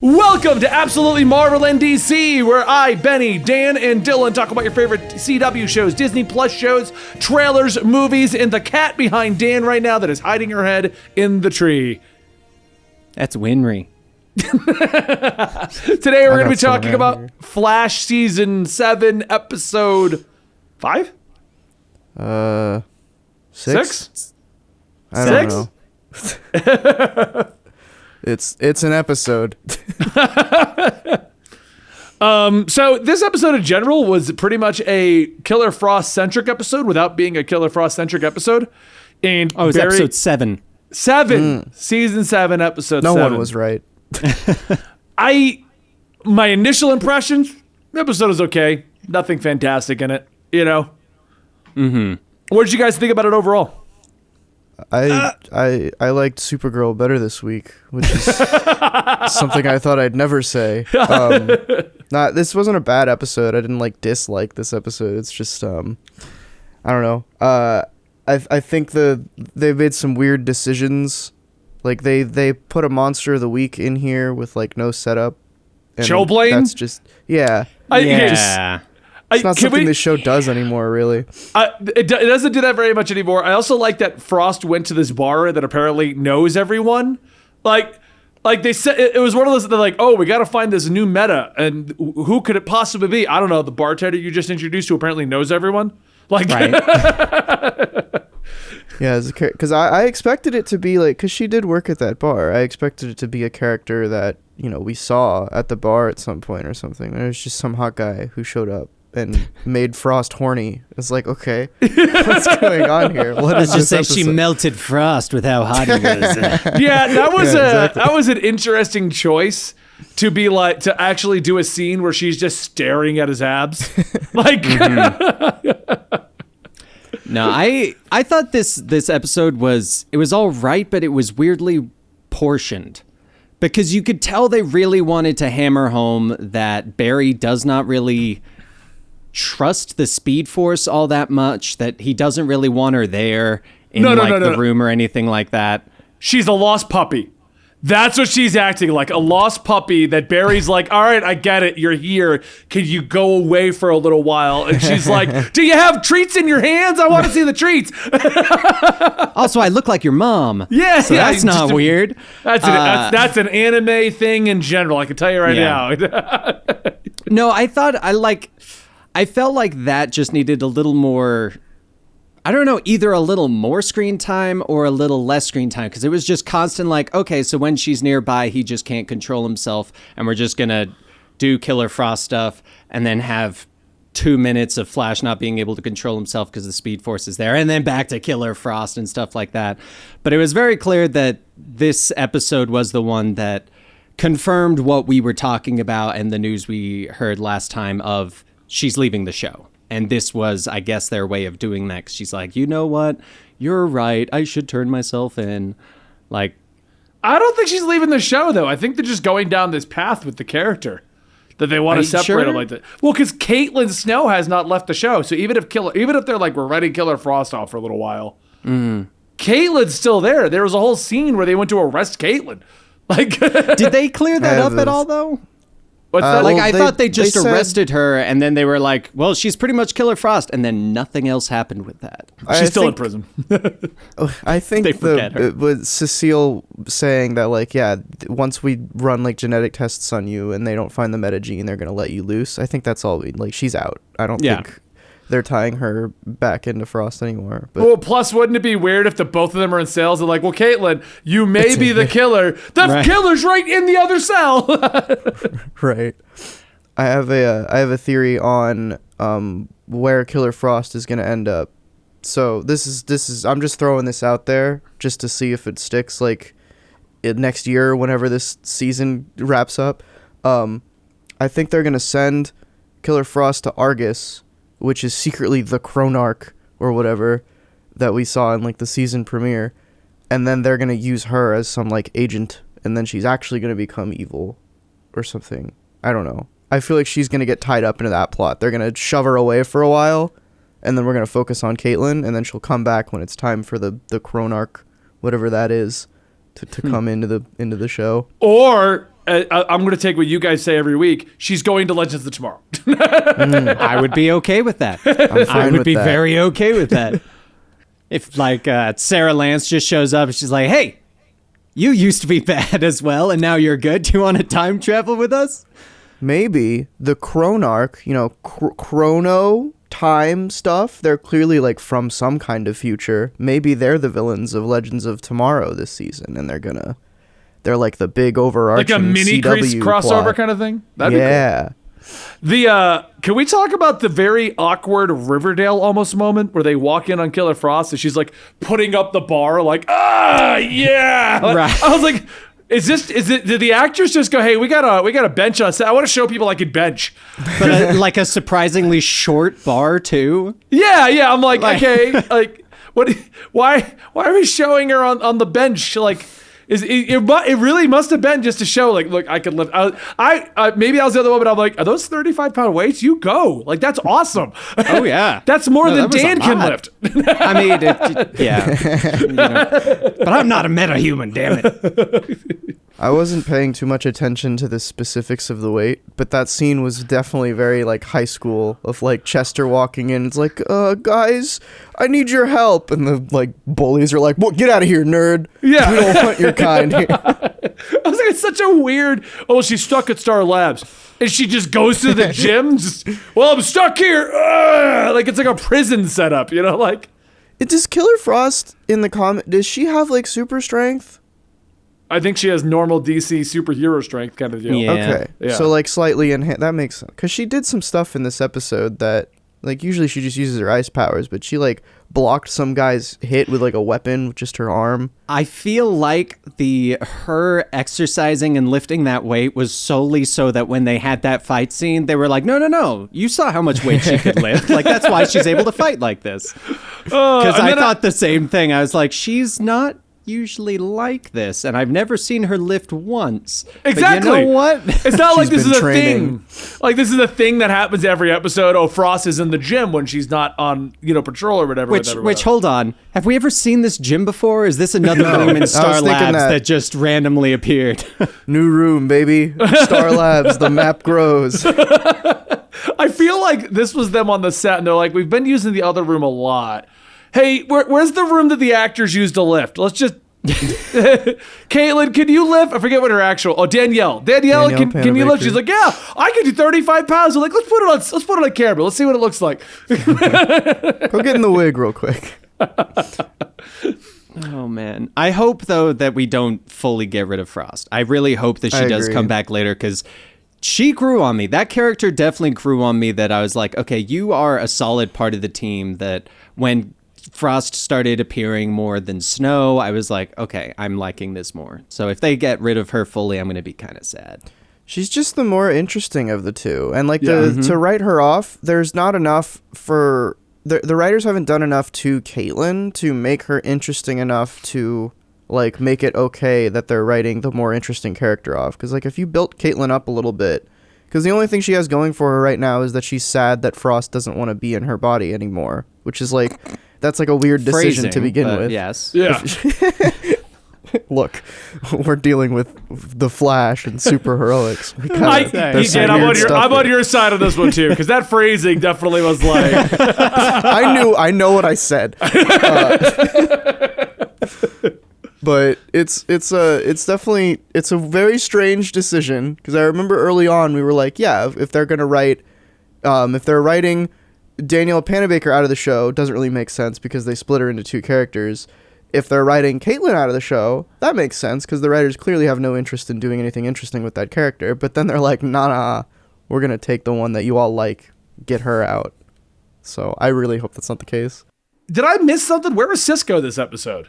Welcome to Absolutely Marvel and DC, where I, Benny, Dan, and Dylan talk about your favorite CW shows, Disney Plus shows, trailers, movies, and the cat behind Dan right now that is hiding her head in the tree. That's Winry. Today we're going to be talking about Flash Season 7, Episode 5? 6? I don't know. It's an episode. So this episode in general was pretty much a Killer Frost-centric episode without being a Killer Frost-centric episode. And Oh, it's episode 7. Season 7, episode 7. No one was right. My initial impressions, the episode is okay. Nothing fantastic in it, you know? Mm-hmm. What did you guys think about it overall? I liked Supergirl better this week, which is something I thought I'd never say. This wasn't a bad episode. I didn't dislike this episode. It's just I don't know. I think they made some weird decisions. Like they put a Monster of the Week in here with no setup. Chillblaine? That's just It's not something this show does anymore, really. It doesn't do that very much anymore. I also like that Frost went to this bar that apparently knows everyone. Like they said, it was one of those, they're like, oh, we got to find this new meta. And who could it possibly be? I don't know. The bartender you just introduced who apparently knows everyone. Right. Yeah, because I expected it to be because she did work at that bar. I expected it to be a character that, we saw at the bar at some point or something. There was just some hot guy who showed up and made Frost horny. It's like, okay, what's going on here? Let's just say she melted Frost with how hot he was. Yeah, that was an interesting choice to be to actually do a scene where she's just staring at his abs. No, I thought this episode was all right, but it was weirdly portioned. Because you could tell they really wanted to hammer home that Barry does not really trust the Speed Force all that much, that he doesn't really want her there in the room or anything like that. She's a lost puppy. That's what she's acting like, a lost puppy that Barry's like, all right, I get it, you're here. Can you go away for a little while? And she's like, do you have treats in your hands? I want to see the treats. Also, I look like your mom. Yeah. So that's not weird. That's an anime thing in general, I can tell you right now. No, I felt like that just needed a little more, I don't know, either a little more screen time or a little less screen time, because it was just constant okay, so when she's nearby, he just can't control himself, and we're just going to do Killer Frost stuff and then have 2 minutes of Flash not being able to control himself because the Speed Force is there, and then back to Killer Frost and stuff like that. But it was very clear that this episode was the one that confirmed what we were talking about and the news we heard last time of she's leaving the show. And this was, I guess, their way of doing that. 'Cause she's like, you know what? You're right. I should turn myself in. I don't think she's leaving the show, though. I think they're just going down this path with the character that they want to separate them like that. Well, because Caitlin Snow has not left the show. So even if they're we're writing Killer Frost off for a little while, Caitlin's still there. There was a whole scene where they went to arrest Caitlin. Did they clear that up at all, though? What's that? I thought they just arrested her, and then they were like, well, she's pretty much Killer Frost, and then nothing else happened with that. She's still in prison. I think with Cecile saying that, once we run genetic tests on you and they don't find the meta gene, they're going to let you loose. I think that's all she's out. I don't think they're tying her back into Frost anymore. But. Well, plus, wouldn't it be weird if the both of them are in cells and well, Caitlin, you may be the killer. The killer's right in the other cell. Right. I have a theory on where Killer Frost is going to end up. So this is I'm just throwing this out there just to see if it sticks next year whenever this season wraps up. I think they're going to send Killer Frost to Argus, which is secretly the Chronarch or whatever that we saw in the season premiere, and then they're gonna use her as some agent, and then she's actually gonna become evil or something. I don't know. I feel like she's gonna get tied up into that plot. They're gonna shove her away for a while, and then we're gonna focus on Caitlin, and then she'll come back when it's time for the Chronarch, whatever that is, to come into the show. Or I'm going to take what you guys say every week. She's going to Legends of Tomorrow. I would be okay with that. I would be very okay with that. If Sarah Lance just shows up and she's like, hey, you used to be bad as well, and now you're good. Do you want to time travel with us? Maybe the Chronarch, chrono time stuff, they're clearly like from some kind of future. Maybe they're the villains of Legends of Tomorrow this season, and they're like the big overarching like a mini CW crossover plot. kind of thing. That'd be cool. Can we talk about the very awkward Riverdale almost moment where they walk in on Killer Frost and she's like putting up the bar like, yeah. Right. I was like, did the actors just go, hey, we got a bench on set. I want to show people I can bench. But like a surprisingly short bar too. Yeah. I'm like okay, like why are we showing her on the bench? Like, it really must have been just to show, like, look, I could lift. Maybe I was the other one, but I'm like, are those 35-pound weights? You go. Like, that's awesome. Oh, yeah. That's more than Dan can lift. I mean, yeah. But I'm not a metahuman, damn it. I wasn't paying too much attention to the specifics of the weight, but that scene was definitely very like high school of like Chester walking in. It's like, guys, I need your help. And the like bullies are like, well, get out of here, nerd. Yeah. We don't want your kind here. I was like, it's such a weird, she's stuck at Star Labs. And she just goes to the gym. I'm stuck here. Like, it's like a prison setup, like. Does Killer Frost in the comic, does she have like super strength? I think she has normal DC superhero strength kind of deal. Yeah. Okay. Yeah. So like slightly enhanced. That makes sense. Because she did some stuff in this episode that like usually she just uses her ice powers, but she like blocked some guy's hit with like a weapon with just her arm. I feel like her exercising and lifting that weight was solely so that when they had that fight scene, they were like, no, you saw how much weight she could lift. Like, that's why she's able to fight like this. Because I thought the same thing. I was like, she's not usually like this, and I've never seen her lift once. Exactly. But you know what? It's not like this is a training. thing. Like, this is a thing that happens every episode. Frost is in the gym when she's not on, patrol or whatever. Which, hold on. Have we ever seen this gym before? Is this another room in Star Labs that just randomly appeared? New room, baby. Star Labs, the map grows. I feel like this was them on the set, and they're like, we've been using the other room a lot. Hey, where's the room that the actors used to lift? Let's just... Caitlin, can you lift? I forget what her actual... Oh, Danielle, can you lift? She's like, yeah, I can do 35 pounds. I'm like, let's put it on camera. Let's see what it looks like. Go get in the wig real quick. Oh, man. I hope, though, that we don't fully get rid of Frost. I really hope that she does come back later, because... she grew on me. That character definitely grew on me, that I was like, okay, you are a solid part of the team, that when Frost started appearing more than Snow, I was like, okay, I'm liking this more. So if they get rid of her fully, I'm going to be kind of sad. She's just the more interesting of the two. And like to write her off, there's not enough for... The writers haven't done enough to Caitlin to make her interesting enough to... like make it okay that they're writing the more interesting character off. Because like if you built Caitlin up a little bit, because the only thing she has going for her right now is that she's sad that Frost doesn't want to be in her body anymore, which is like, that's like a weird decision to begin with. Yes. Yeah. Look, we're dealing with the Flash and super heroics. I'm on your side of this one too, because that phrasing definitely was like. I know what I said. But it's definitely a very strange decision, because I remember early on we were like, yeah, if they're gonna write, if they're writing Danielle Panabaker out of the show, doesn't really make sense because they split her into two characters. If they're writing Caitlin out of the show, that makes sense because the writers clearly have no interest in doing anything interesting with that character. But then they're like, nah, we're gonna take the one that you all like, get her out. So I really hope that's not the case. Did I miss something? Where was Cisco this episode?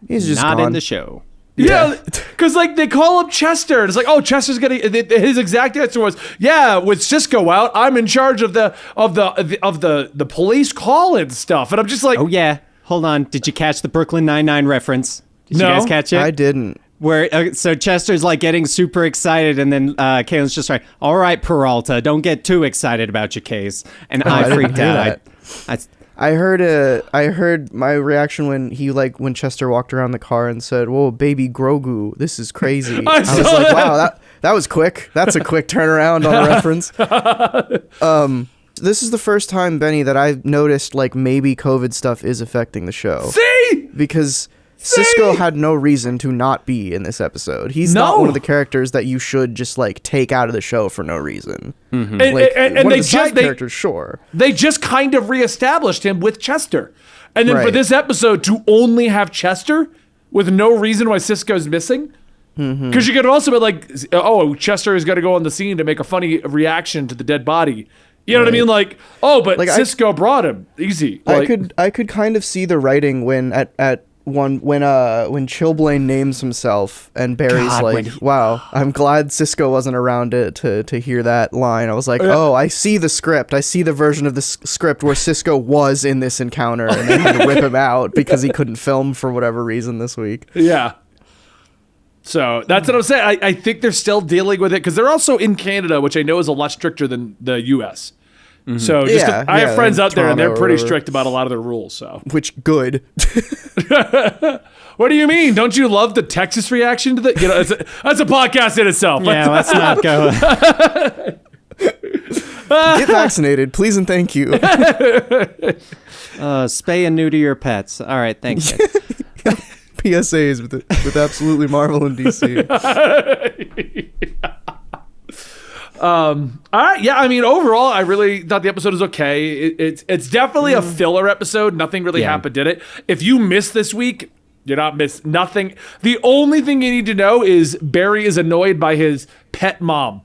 He's just not gone. in the show. Yeah, because like they call up Chester, and it's like, oh, Chester's gonna. His exact answer was, yeah, with Cisco out, I'm in charge of the police call and stuff, and I'm just like, oh yeah, hold on, did you catch the Brooklyn Nine-Nine reference? Did No. you guys catch it? I didn't. Where so Chester's like getting super excited, and then Caitlin's just like, all right, Peralta, don't get too excited about your case, and I freaked out. I heard my reaction when Chester walked around the car and said, "Whoa, baby Grogu, this is crazy." I was like, "Wow, That was quick. That's a quick turnaround on a reference. This is the first time, Benny, that I've noticed like maybe COVID stuff is affecting the show. See? Because Sisko had no reason to not be in this episode. He's not one of the characters that you should just like take out of the show for no reason. Mm-hmm. Like, and one they of the side characters, sure. They just kind of reestablished him with Chester. And then for Right. this episode to only have Chester with no reason why Sisko's missing. Because you could also be like, oh, Chester is going to go on the scene to make a funny reaction to the dead body. You know what I mean? Like, oh, but like Sisko brought him. Easy. Like, I could kind of see the writing when when Chilblain names himself and Barry's wow, I'm glad Sisko wasn't around to hear that line. I was like, oh, I see the script. I see the version of the script where Sisko was in this encounter and they had to rip him out because he couldn't film for whatever reason this week. Yeah. So that's what I'm saying. I think they're still dealing with it because they're also in Canada, which I know is a lot stricter than the U.S. Mm-hmm. So I have friends out there and they're pretty strict about a lot of their rules. So which good. What do you mean? Don't you love the Texas reaction to the? You know, that's a podcast in itself. Yeah, let's not go. Get vaccinated, please and thank you. Spay and neuter your pets. All right, thanks. PSAs with absolutely Marvel and DC. All right, yeah. I mean, overall, I really thought the episode was okay. It's definitely a filler episode. Nothing really happened in it. If you missed this week, you're not missed nothing. The only thing you need to know is Barry is annoyed by his pet mom.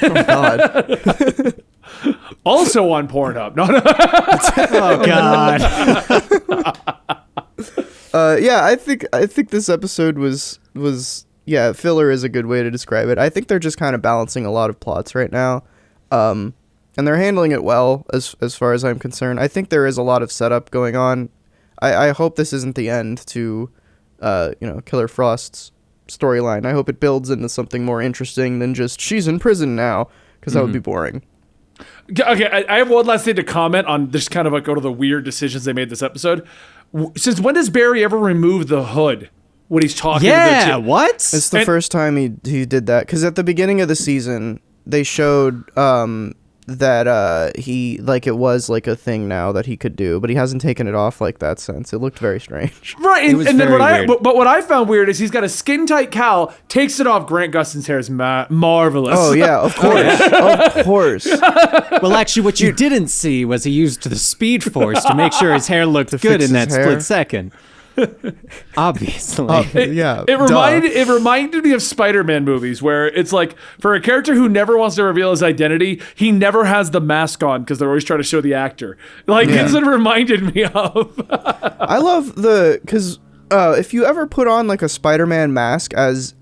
Oh God. Also on Pornhub. No. Oh God. Yeah, I think this episode was filler is a good way to describe it. I think they're just kind of balancing a lot of plots right now, and they're handling it well as far as I'm concerned. I think there is a lot of setup going on. I hope this isn't the end to, Killer Frost's storyline. I hope it builds into something more interesting than just she's in prison now, because that would be boring. Okay, I have one last thing to comment on. Just kind of like go to the weird decisions they made this episode. Since when does Barry ever remove the hood when he's talking? Yeah, to the what? It's the first time he did that, because at the beginning of the season they showed that he like it was like a thing now that he could do, but he hasn't taken it off like that since. It looked very strange. Right, and then what I found weird is he's got a skin tight cowl, takes it off. Grant Gustin's hair is marvelous. Oh yeah, of course, of course. Well, actually, what you didn't see was he used the Speed Force to make sure his hair looked good in that split second. Obviously. It reminded me of Spider-Man movies where it's like for a character who never wants to reveal his identity, he never has the mask on because they're always trying to show the actor. Like that's what it reminded me of. I love because if you ever put on like a Spider-Man mask as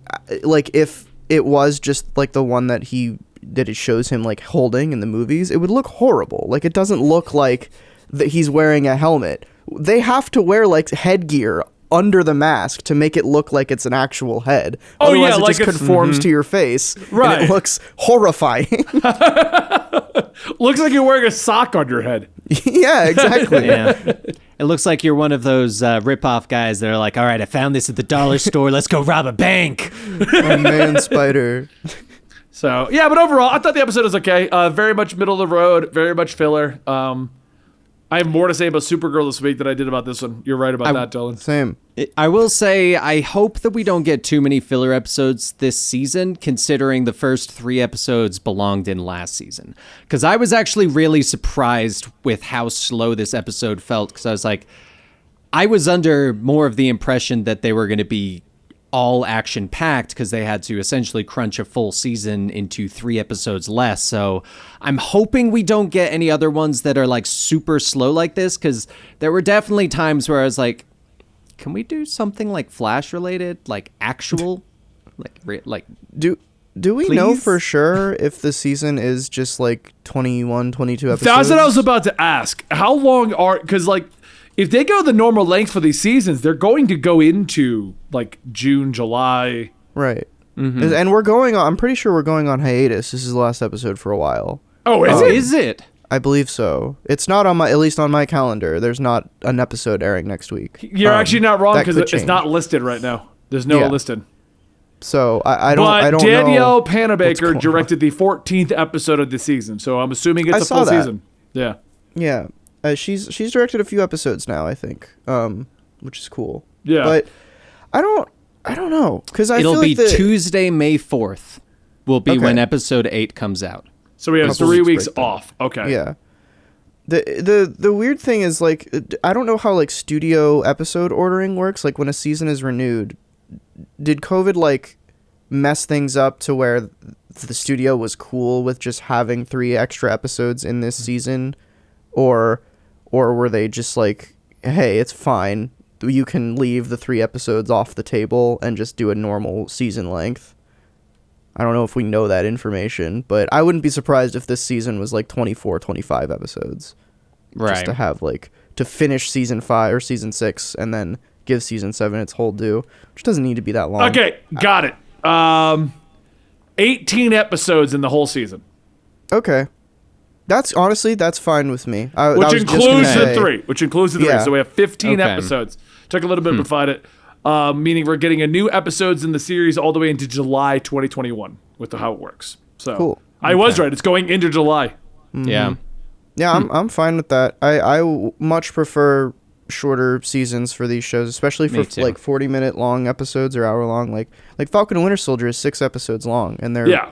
like if it was just like the one that it shows him like holding in the movies, it would look horrible. Like it doesn't look like that he's wearing a helmet. They have to wear like headgear under the mask to make it look like it's an actual head. Otherwise, it just conforms to your face. Right. And it looks horrifying. Looks like you're wearing a sock on your head. Yeah, exactly. Yeah. It looks like you're one of those rip-off guys that are like, all right, I found this at the dollar store. Let's go rob a bank. Oh, man, Spider. So, yeah, but overall, I thought the episode was okay. Very much middle of the road, very much filler. I have more to say about Supergirl this week than I did about this one. You're right about that, Dylan. Same. I will say, I hope that we don't get too many filler episodes this season, considering the first 3 episodes belonged in last season. Because I was actually really surprised with how slow this episode felt, because I was like, I was under more of the impression that they were going to be all action packed because they had to essentially crunch a full season into 3 episodes less. So I'm hoping we don't get any other ones that are like super slow like this, because there were definitely times where I was like, can we do something like Flash related, like actual, like do we know for sure if the season is just like 21, 22 episodes? That's what I was about to ask. How long because like if they go the normal length for these seasons, they're going to go into like June, July. Right. Mm-hmm. And we're going on, I'm pretty sure we're going on hiatus. This is the last episode for a while. Oh, is it? Is it? I believe so. It's not on at least on my calendar. There's not an episode airing next week. You're actually not wrong because it's not listed right now. There's no listed. So I don't But know. Danielle Panabaker going directed the 14th episode of the season, so I'm assuming it's I a saw full that. season. Yeah. Yeah, she's directed a few episodes now, I think, which is cool. Yeah. But I don't know, because It'll feel be like Tuesday, May 4th. Will be Okay. when episode 8 comes out. So we have Couple 3 weeks weeks break then. off. Okay. Yeah. The weird thing is, like, I don't know how, like, studio episode ordering works. Like, when a season is renewed, did COVID, like, mess things up to where the studio was cool with just having 3 extra episodes in this season, or were they just like, hey, it's fine, you can leave the 3 episodes off the table and just do a normal season length? I don't know if we know that information, but I wouldn't be surprised if this season was like 24, 25 episodes. Right. Just to have, like, to finish season 5 or season 6 and then give season 7 its whole due, which doesn't need to be that long. Okay, got it. 18 episodes in the whole season, Okay. That's fine with me. which includes the 3. Which includes the 3. Yeah. So we have 15 Okay. episodes. Took a little bit to find it. Meaning we're getting a new episodes in the series all the way into July 2021 with how it works. So Cool. I was right. It's going into July. Yeah. Yeah, I'm fine with that. I much prefer shorter seasons for these shows, especially Me for too. like 40-minute long episodes or hour long. Like Falcon and Winter Soldier is 6 episodes long, and they're Yeah.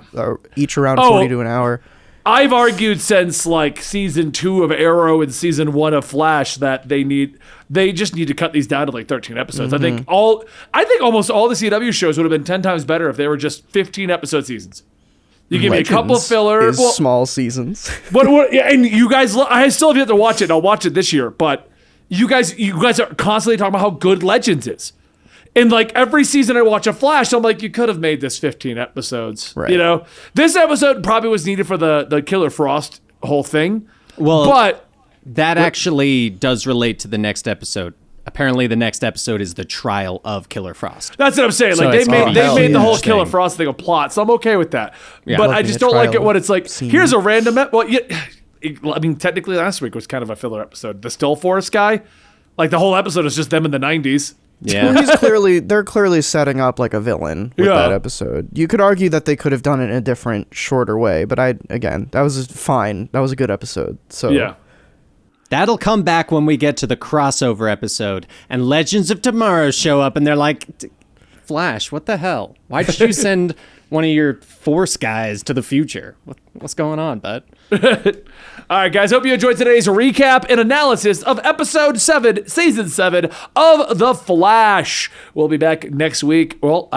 each around Oh. 40 to an hour. I've argued since like season 2 of Arrow and season 1 of Flash that they just need to cut these down to like 13 episodes. I think almost all the CW shows would have been 10 times better if they were just 15 episode seasons. You give me a couple of Legends filler. is small seasons. What? Yeah, and you guys, I still have yet to watch it. And I'll watch it this year. But you guys are constantly talking about how good Legends is. And like every season I watch a Flash, I'm like, you could have made this 15 episodes. Right. You know, this episode probably was needed for the Killer Frost whole thing. Well, But that actually does relate to the next episode. Apparently, the next episode is the trial of Killer Frost. that's what I'm saying. So Like they it's made gonna be they made the whole interesting. Killer Frost thing a plot, so I'm okay with that. Yeah. But I Looking just at don't like it trial when it's like, scene. here's a random. Well, yeah, I mean, technically last week was kind of a filler episode. The Still Forest guy, like the whole episode is just them in the 90s. Yeah. They're clearly setting up like a villain with Yeah. that episode. You could argue that they could have done it in a different, shorter way, but that was fine. That was a good episode. So Yeah. That'll come back when we get to the crossover episode and Legends of Tomorrow show up and they're like, Flash, what the hell? Why did you send one of your Force guys to the future? What's going on, bud? All right, guys. Hope you enjoyed today's recap and analysis of episode 7, season 7 of The Flash. We'll be back next week. Well,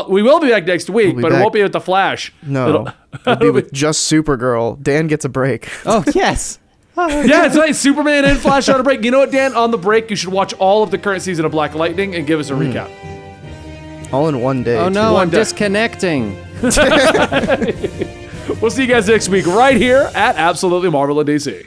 we will be back next week, but it back. won't be with The Flash. No, it'll be with just Supergirl. Dan gets a break. Oh, yes. Yeah, it's like Superman and Flash on a break. You know what, Dan? On the break, you should watch all of the current season of Black Lightning and give us a recap. All in one day. Oh, too. no, One I'm day. disconnecting. We'll see you guys next week right here at Absolutely Marvel in DC.